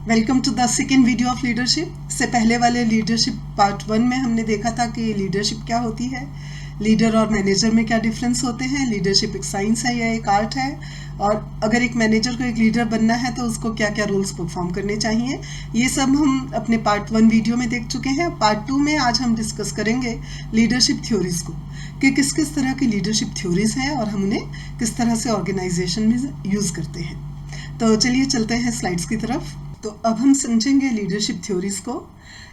Welcome to the second video of leadership. से पहले वाले लीडरशिप पार्ट 1 में हमने देखा था कि लीडरशिप क्या होती है, लीडर और मैनेजर में क्या डिफरेंस होते हैं, लीडरशिप एक साइंस है या एक आर्ट है, और अगर एक मैनेजर को एक लीडर बनना है तो उसको क्या क्या रोल्स परफॉर्म करने चाहिए। ये सब हम अपने पार्ट 1 वीडियो में देख चुके हैं। पार्ट 2 में आज हम डिस्कस करेंगे लीडरशिप थ्योरीज को, कि किस किस तरह की लीडरशिप थ्योरीज हैं और हम उन्हें किस तरह से ऑर्गेनाइजेशन में यूज़ करते हैं। तो चलिए चलते हैं स्लाइड्स की तरफ। तो अब हम समझेंगे लीडरशिप थ्योरीज को।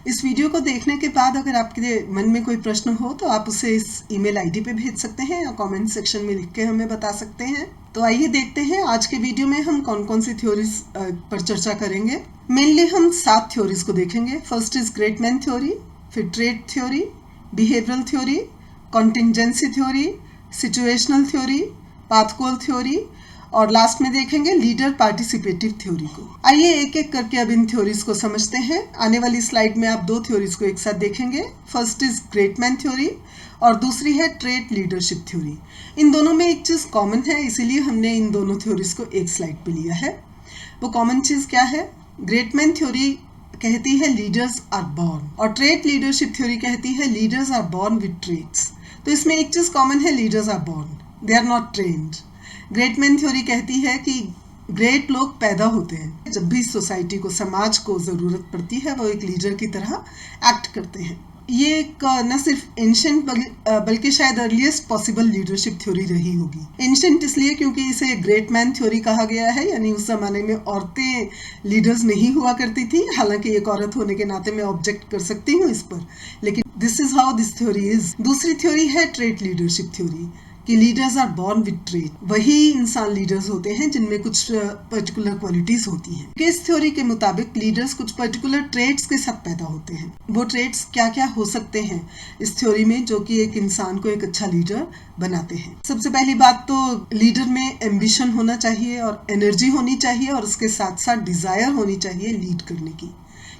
इस वीडियो को देखने के बाद अगर आपके मन में कोई प्रश्न हो तो आप उसे इस ईमेल आईडी पे भेज सकते हैं या कमेंट सेक्शन में लिख के हमें बता सकते हैं। तो आइए देखते हैं आज के वीडियो में हम कौन कौन सी थ्योरीज पर चर्चा करेंगे। मेनली हम 7 थ्योरीज को देखेंगे। First is great man theory, फिर trait theory, behavioural theory, contingency theory, situational theory, path goal theory, और लास्ट में देखेंगे लीडर पार्टिसिपेटिव थ्योरी को। आइए एक एक करके अब इन थ्योरीज को समझते हैं। आने वाली स्लाइड में आप 2 थ्योरीज को एक साथ देखेंगे। First is great man theory और दूसरी है ट्रेड लीडरशिप थ्योरी। इन दोनों में एक चीज कॉमन है, इसीलिए हमने इन दोनों थ्योरीज को एक स्लाइड पे लिया है। वो कॉमन चीज क्या है? ग्रेट मैन थ्योरी कहती है लीडर्स आर बॉर्न, और ट्रेड लीडरशिप थ्योरी कहती है leaders are born with traits. तो इसमें एक चीज कॉमन है, leaders are born, they are not trained. Great man theory कहती है कि ग्रेट लोग पैदा होते हैं, जब भी सोसाइटी को, समाज को जरूरत पड़ती है वो एक लीडर की तरह एक्ट करते हैं। ये एक न सिर्फ एंशिएंट बल्कि शायद अर्लीस्ट पॉसिबल लीडरशिप थ्योरी रही होगी। एंशिएंट इसलिए क्योंकि इसे ग्रेट मैन थ्योरी कहा गया है, यानी उस जमाने में औरतें लीडर्स नहीं हुआ करती थी। हालांकि एक औरत होने के नाते मैं ऑब्जेक्ट कर सकती हूँ इस पर, लेकिन this is how this theory is. दूसरी थ्योरी है ट्रेड लीडरशिप थ्योरी, कि leaders are born with trait. वही इंसान लीडर्स होते हैं जिनमें कुछ पर्टिकुलर क्वालिटीज होती हैं। इस थ्योरी के मुताबिक लीडर्स कुछ पर्टिकुलर ट्रेड्स के साथ पैदा होते हैं। वो ट्रेड्स क्या क्या हो सकते हैं इस थ्योरी में, जो कि एक इंसान को एक अच्छा लीडर बनाते हैं। सबसे पहली बात तो लीडर में एम्बिशन होना चाहिए और एनर्जी होनी चाहिए, और उसके साथ साथ डिजायर होनी चाहिए लीड करने की,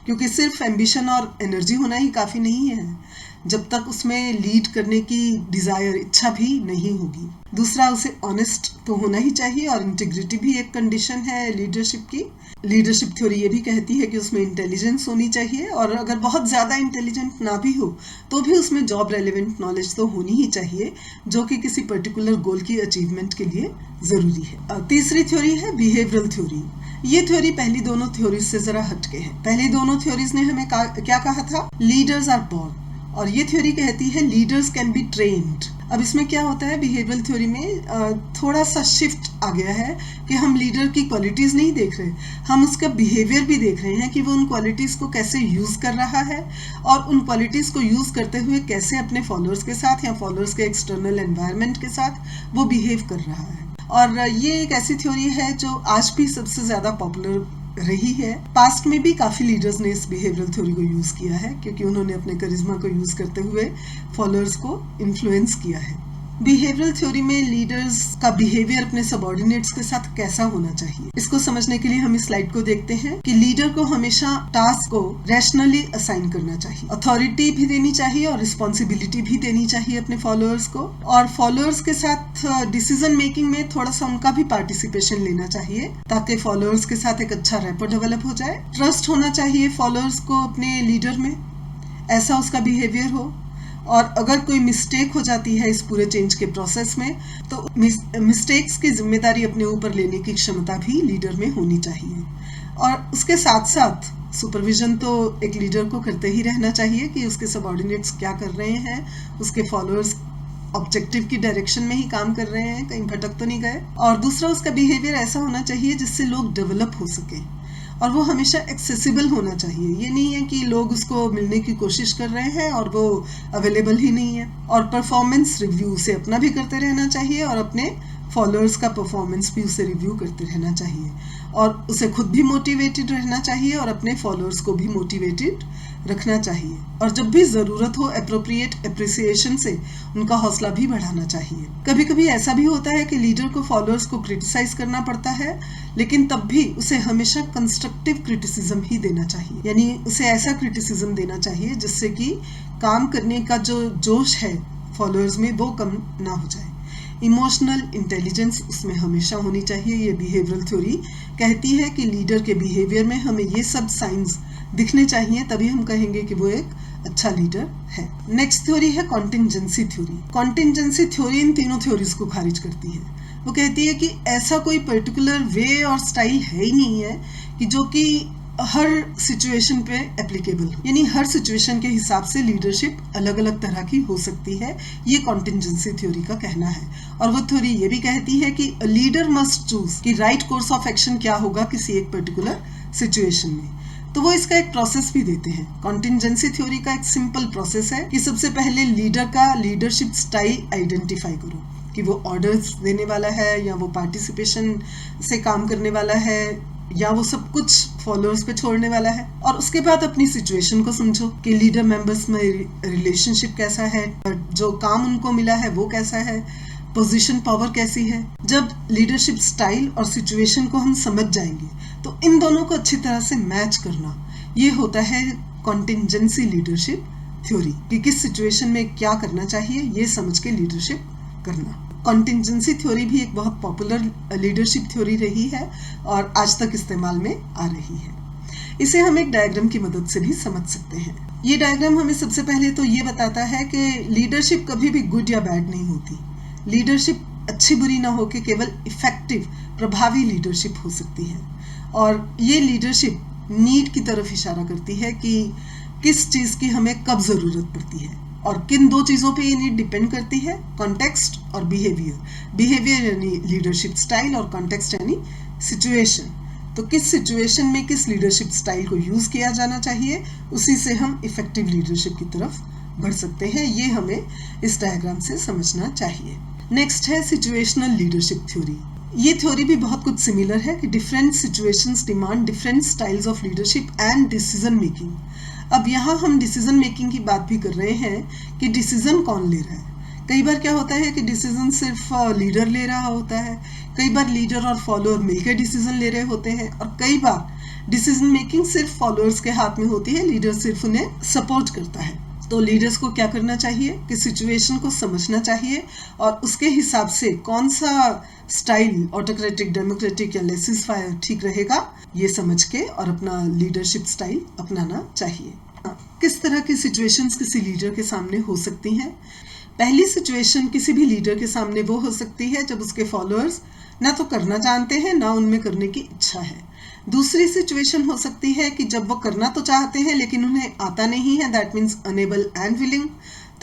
क्योंकि सिर्फ एम्बिशन और एनर्जी होना ही काफी नहीं है जब तक उसमें लीड करने की डिजायर, इच्छा भी नहीं होगी। दूसरा, उसे ऑनेस्ट तो होना ही चाहिए, और इंटीग्रिटी भी एक कंडीशन है लीडरशिप की। लीडरशिप थ्योरी ये भी कहती है कि उसमें इंटेलिजेंस होनी चाहिए, और अगर बहुत ज्यादा इंटेलिजेंट ना भी हो तो भी उसमें जॉब रेलेवेंट नॉलेज तो होनी ही चाहिए, जो कि किसी पर्टिकुलर गोल की अचीवमेंट के लिए जरूरी है। तीसरी थ्योरी है बिहेवियरल थ्योरी। ये थ्योरी पहली दोनों थ्योरीज से जरा हटके है। पहली दोनों थ्योरीज ने हमें क्या कहा था? लीडर्स आर बॉर्न, और ये थ्योरी कहती है लीडर्स कैन बी ट्रेन्ड। अब इसमें क्या होता है, बिहेवियरल थ्योरी में थोड़ा सा शिफ्ट आ गया है कि हम लीडर की क्वालिटीज नहीं देख रहे, हम उसका बिहेवियर भी देख रहे हैं कि वो उन क्वालिटीज को कैसे यूज कर रहा है, और उन क्वालिटीज को यूज करते हुए कैसे अपने फॉलोअर्स के साथ या फॉलोअर्स के एक्सटर्नल एनवायरनमेंट के साथ वो बिहेव कर रहा है। और ये एक ऐसी थ्योरी है जो आज भी सबसे ज्यादा पॉपुलर रही है। पास्ट में भी काफी लीडर्स ने इस बिहेवियरल थ्योरी को यूज किया है, क्योंकि उन्होंने अपने करिश्मा को यूज करते हुए फॉलोअर्स को इन्फ्लुएंस किया है। बिहेवियरल थ्योरी में लीडर्स का बिहेवियर अपने सबऑर्डिनेट्स के साथ कैसा होना चाहिए, इसको समझने के लिए हम इस स्लाइड को देखते हैं कि लीडर को हमेशा टास्क को रैशनली असाइन करना चाहिए, अथॉरिटी भी देनी चाहिए और रिस्पॉन्सिबिलिटी भी देनी चाहिए अपने फॉलोअर्स को, और फॉलोअर्स के साथ डिसीजन मेकिंग में थोड़ा सा उनका भी पार्टिसिपेशन लेना चाहिए, ताकि फॉलोअर्स के साथ एक अच्छा रैपर डेवलप हो जाए। ट्रस्ट होना चाहिए फॉलोअर्स को अपने लीडर में, ऐसा उसका बिहेवियर हो। और अगर कोई मिस्टेक हो जाती है इस पूरे चेंज के प्रोसेस में, तो मिस्टेक्स की जिम्मेदारी अपने ऊपर लेने की क्षमता भी लीडर में होनी चाहिए। और उसके साथ साथ सुपरविजन तो एक लीडर को करते ही रहना चाहिए कि उसके सबऑर्डिनेट्स क्या कर रहे हैं, उसके फॉलोअर्स ऑब्जेक्टिव की डायरेक्शन में ही काम कर रहे हैं, कहीं भटक तो नहीं गए। और दूसरा, उसका बिहेवियर ऐसा होना चाहिए जिससे लोग डेवलप हो सके, और वो हमेशा एक्सेसिबल होना चाहिए। ये नहीं है कि लोग उसको मिलने की कोशिश कर रहे हैं और वो अवेलेबल ही नहीं है। और परफॉर्मेंस रिव्यू उसे अपना भी करते रहना चाहिए, और अपने फॉलोअर्स का परफॉर्मेंस भी उसे रिव्यू करते रहना चाहिए, और उसे खुद भी मोटिवेटेड रहना चाहिए और अपने फॉलोअर्स को भी मोटिवेटेड रखना चाहिए। और जब भी जरूरत हो, एप्रोप्रिएट एप्रिसिएशन से उनका हौसला भी बढ़ाना चाहिए। कभी कभी ऐसा भी होता है कि लीडर को फॉलोअर्स को क्रिटिसाइज करना पड़ता है, लेकिन तब भी उसे हमेशा कंस्ट्रक्टिव क्रिटिसिज्म ही देना चाहिए, यानी उसे ऐसा क्रिटिसिज्म देना चाहिए जिससे कि काम करने का जो जोश है फॉलोअर्स में वो कम ना हो जाए। इमोशनल इंटेलिजेंस उसमें हमेशा होनी चाहिए। ये बिहेवियरल थ्योरी कहती है कि लीडर के बिहेवियर में हमें ये सब साइंस दिखने चाहिए, तभी हम कहेंगे कि वो एक अच्छा लीडर है। नेक्स्ट थ्योरी है कॉन्टिंजेंसी थ्योरी। कॉन्टिंजेंसी थ्योरी इन तीनों थ्योरीज को खारिज करती है। वो कहती है कि ऐसा कोई पर्टिकुलर वे और स्टाइल है ही नहीं है कि जो कि हर सिचुएशन पे एप्लीकेबल, यानी हर सिचुएशन के हिसाब से लीडरशिप अलग अलग तरह की हो सकती है। ये कॉन्टिंजेंसी थ्योरी का कहना है। और वो थ्योरी ये भी कहती है कि लीडर मस्ट चूज कि राइट कोर्स ऑफ एक्शन क्या होगा किसी एक पर्टिकुलर सिचुएशन में। तो वो इसका एक प्रोसेस भी देते हैं। कॉन्टिंजेंसी थ्योरी का एक सिंपल प्रोसेस है कि सबसे पहले लीडर का लीडरशिप स्टाइल आइडेंटिफाई करो कि वो ऑर्डर्स देने वाला है या वो पार्टिसिपेशन से काम करने वाला है या वो सब कुछ फॉलोअर्स पे छोड़ने वाला है। और उसके बाद अपनी सिचुएशन को समझो कि लीडर मेंबर्स में रिलेशनशिप कैसा है, जो काम उनको मिला है वो कैसा है, पोजीशन पावर कैसी है। जब लीडरशिप स्टाइल और सिचुएशन को हम समझ जाएंगे तो इन दोनों को अच्छी तरह से मैच करना, ये होता है कॉन्टिंजेंसी लीडरशिप थ्योरी कि किस सिचुएशन में क्या करना चाहिए ये समझ के लीडरशिप करना। कॉन्टिंजेंसी थ्योरी भी एक बहुत पॉपुलर लीडरशिप थ्योरी रही है और आज तक इस्तेमाल में आ रही है। इसे हम एक डायग्राम की मदद से भी समझ सकते हैं। ये डायग्राम हमें सबसे पहले तो ये बताता है कि लीडरशिप कभी भी गुड या बैड नहीं होती। लीडरशिप अच्छी बुरी ना होकर केवल इफेक्टिव प्रभावी लीडरशिप हो सकती है। और ये लीडरशिप नीड की तरफ इशारा करती है कि किस चीज़ की हमें कब ज़रूरत पड़ती है और किन दो चीज़ों पे ये नीड डिपेंड करती है, कॉन्टेक्स्ट और बिहेवियर। बिहेवियर यानी लीडरशिप स्टाइल और कॉन्टेक्स्ट यानी सिचुएशन। तो किस सिचुएशन में किस लीडरशिप स्टाइल को यूज़ किया जाना चाहिए, उसी से हम इफेक्टिव लीडरशिप की तरफ बढ़ सकते हैं। ये हमें इस डायग्राम से समझना चाहिए। नेक्स्ट है सिचुएशनल लीडरशिप थ्योरी। ये थ्योरी भी बहुत कुछ सिमिलर है कि different situations demand different styles of leadership and decision making. अब यहाँ हम डिसीजन मेकिंग की बात भी कर रहे हैं कि डिसीजन कौन ले रहा है। कई बार क्या होता है कि डिसीजन सिर्फ लीडर ले रहा होता है, कई बार लीडर और फॉलोअर मिलकर डिसीजन ले रहे होते हैं, और कई बार डिसीजन मेकिंग सिर्फ फॉलोअर्स के हाथ में होती है, लीडर सिर्फ उन्हें सपोर्ट करता है। तो लीडर्स को क्या करना चाहिए कि सिचुएशन को समझना चाहिए और उसके हिसाब से कौन सा स्टाइल ऑटोक्रेटिक, डेमोक्रेटिक या लेसिस फायर ठीक रहेगा ये समझ के और अपना लीडरशिप स्टाइल अपनाना चाहिए। किस तरह की सिचुएशंस किसी लीडर के सामने हो सकती हैं? पहली सिचुएशन किसी भी लीडर के सामने वो हो सकती है जब उसके फॉलोअर्स ना तो करना जानते हैं ना उनमें करने की इच्छा है। दूसरी सिचुएशन हो सकती है कि जब वो करना तो चाहते हैं लेकिन उन्हें आता नहीं है, that means unable and willing.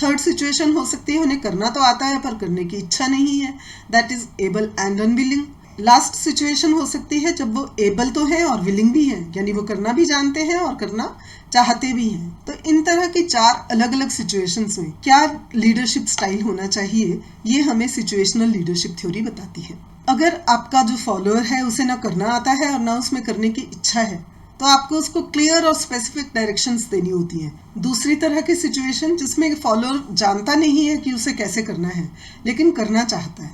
Third situation हो सकती है उन्हें करना तो आता है पर करने की इच्छा नहीं है, that is able and unwilling. Last situation हो सकती है जब वो एबल तो है और विलिंग भी है, यानी वो करना भी जानते हैं और करना चाहते भी हैं। तो इन तरह की चार अलग अलग सिचुएशंस में क्या लीडरशिप स्टाइल होना चाहिए, ये हमें सिचुएशनल लीडरशिप थ्योरी बताती है। अगर आपका जो फॉलोअर है उसे ना करना आता है और ना उसमें करने की इच्छा है तो आपको उसको क्लियर और स्पेसिफिक डायरेक्शंस देनी होती हैं। दूसरी तरह की सिचुएशन जिसमें फॉलोअर जानता नहीं है कि उसे कैसे करना है लेकिन करना चाहता है,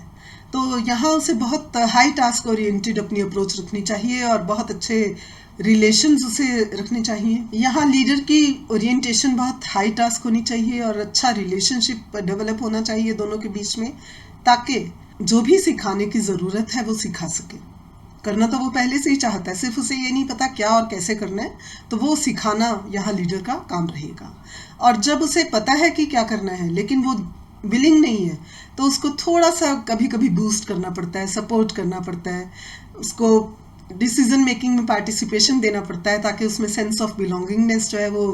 तो यहाँ उसे बहुत हाई टास्क ओरिएंटेड अपनी अप्रोच रखनी चाहिए और बहुत अच्छे रिलेशंस उसे रखने चाहिए। यहाँ लीडर की ओरिएंटेशन बहुत हाई टास्क होनी चाहिए और अच्छा रिलेशनशिप डेवलप होना चाहिए दोनों के बीच में, ताकि जो भी सिखाने की ज़रूरत है वो सिखा सके। करना तो वो पहले से ही चाहता है, सिर्फ उसे ये नहीं पता क्या और कैसे करना है, तो वो सिखाना यहाँ लीडर का काम रहेगा। और जब उसे पता है कि क्या करना है लेकिन वो विलिंग नहीं है तो उसको थोड़ा सा कभी कभी बूस्ट करना पड़ता है, सपोर्ट करना पड़ता है, उसको डिसीजन मेकिंग में पार्टिसिपेशन देना पड़ता है ताकि उसमें सेंस ऑफ बिलोंगिंगनेस जो है वो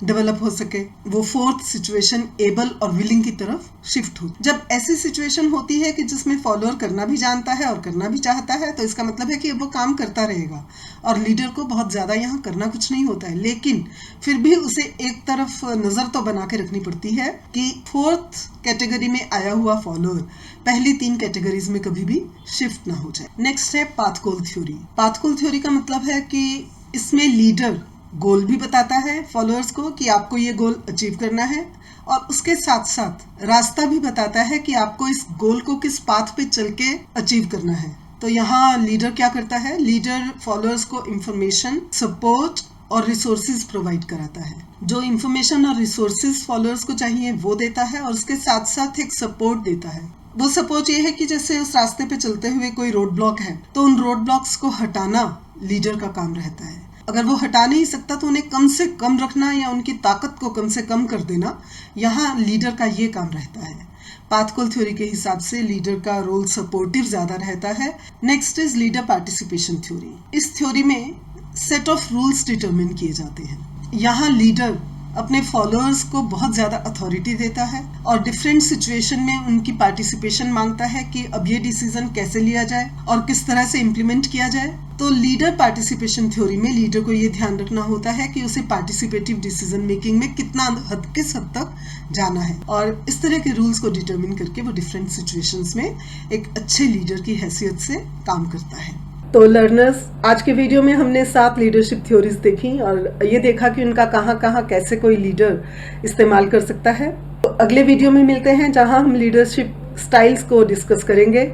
डेवलप हो सके। वो फोर्थ सिचुएशन एबल और विलिंग की तरफ शिफ्ट हो। जब ऐसी सिचुएशन होती है कि जिसमें फॉलोअर करना भी जानता है और करना भी चाहता है तो इसका मतलब है कि वो काम करता रहेगा और लीडर को बहुत ज़्यादा यहाँ करना कुछ नहीं होता है, लेकिन फिर भी उसे एक तरफ नज़र तो बना के रखनी पड़ती है कि फोर्थ कैटेगरी में आया हुआ फॉलोअर पहली तीन कैटेगरीज में कभी भी शिफ्ट ना हो जाए। नेक्स्ट है पाथकोल थ्योरी। पाथकोल थ्योरी का मतलब है कि इसमें लीडर गोल भी बताता है फॉलोअर्स को कि आपको ये गोल अचीव करना है और उसके साथ साथ रास्ता भी बताता है कि आपको इस गोल को किस पाथ पे चल के अचीव करना है। तो यहाँ लीडर क्या करता है, लीडर फॉलोअर्स को इंफॉर्मेशन, सपोर्ट और रिसोर्सेज प्रोवाइड कराता है। जो इंफॉर्मेशन और रिसोर्सेज फॉलोअर्स को चाहिए वो देता है और उसके साथ साथ एक सपोर्ट देता है। वो सपोर्ट ये है कि जैसे उस रास्ते पे चलते हुए कोई रोड ब्लॉक है तो उन रोड ब्लॉक्स को हटाना लीडर का काम रहता है। अगर वो हटा नहीं सकता तो उन्हें कम से कम रखना या उनकी ताकत को कम से कम कर देना, यहाँ लीडर का ये काम रहता है। पाथकोल थ्योरी के हिसाब से लीडर का रोल सपोर्टिव ज्यादा रहता है। Next is leader participation theory. इस थ्योरी में सेट ऑफ रूल्स डिटरमिन किए जाते हैं। यहाँ लीडर अपने फॉलोअर्स को बहुत ज्यादा अथॉरिटी देता है और डिफरेंट सिचुएशन में उनकी पार्टिसिपेशन मांगता है कि अब ये डिसीजन कैसे लिया जाए और किस तरह से इम्प्लीमेंट किया जाए। तो लीडर पार्टिसिपेशन थ्योरी में लीडर को ये ध्यान रखना होता है कि उसे पार्टिसिपेटिव डिसीजन मेकिंग में किस हद तक जाना है और इस तरह के रूल्स को डिटरमिन करके वो डिफरेंट सिचुएशंस में एक अच्छे लीडर की हैसियत से काम करता है। तो लर्नर्स, आज के वीडियो में हमने 7 लीडरशिप थ्योरीज देखी और ये देखा कि उनका कहाँ कहाँ कैसे कोई लीडर इस्तेमाल कर सकता है। तो अगले वीडियो में मिलते हैं जहाँ हम लीडरशिप स्टाइल्स को डिस्कस करेंगे।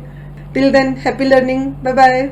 Till then, happy learning, bye bye.